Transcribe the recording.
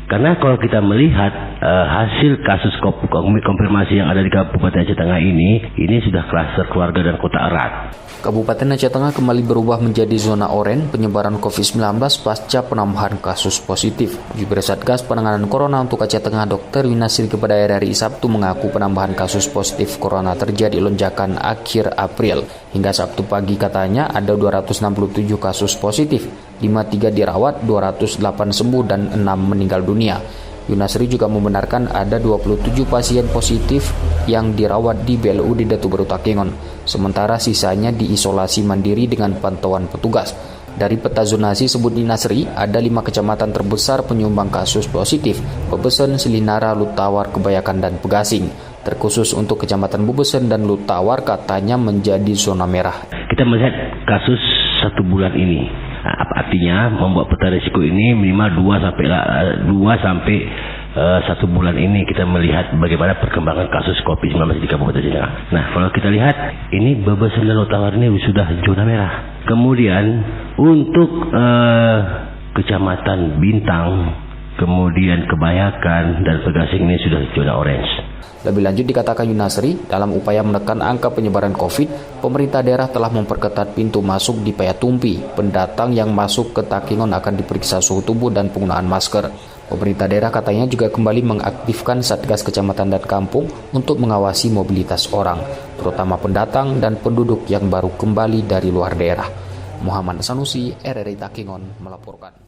Karena kalau kita melihat hasil kasus konfirmasi yang ada di Kabupaten Aceh Tengah ini sudah klaster keluarga dan kota erat. Kabupaten Aceh Tengah kembali berubah menjadi zona oranye penyebaran COVID-19 pasca penambahan kasus positif. Jubir Satgas Penanganan Corona untuk Aceh Tengah Dr. Yunasri kepada RRI Sabtu mengaku penambahan kasus positif corona terjadi lonjakan akhir April. Hingga Sabtu pagi katanya ada 267 kasus positif, 53 dirawat, 208 sembuh dan 6 meninggal dunia. Yunasri juga membenarkan ada 27 pasien positif yang dirawat di BLU di Datu Beru Takengon, sementara sisanya diisolasi mandiri dengan pantauan petugas. Dari peta zonasi sebut Yunasri, ada 5 kecamatan terbesar penyumbang kasus positif: Bebesen, Selinara, Lutawar, Kebayakan, dan Pegasing. Terkhusus untuk Kecamatan Bebesen dan Lutawar katanya menjadi zona merah. Kita melihat kasus 1 bulan ini. Apa artinya membuat peta risiko ini minimal 2 sampai 1 bulan ini kita melihat bagaimana perkembangan kasus COVID-19 di Kabupaten Aceh Tengah. Nah, kalau kita lihat ini Bebesen dan Lutawar ini sudah zona merah. Kemudian untuk Kecamatan Bintang, kemudian Kebayakan dan Pegasing ini sudah zona orange. Lebih lanjut dikatakan Yunasri, dalam upaya menekan angka penyebaran COVID, pemerintah daerah telah memperketat pintu masuk di Payatumpi. Pendatang yang masuk ke Takengon akan diperiksa suhu tubuh dan penggunaan masker. Pemerintah daerah katanya juga kembali mengaktifkan Satgas Kecamatan dan Kampung untuk mengawasi mobilitas orang, terutama pendatang dan penduduk yang baru kembali dari luar daerah. Muhammad Sanusi, RRI Takengon melaporkan.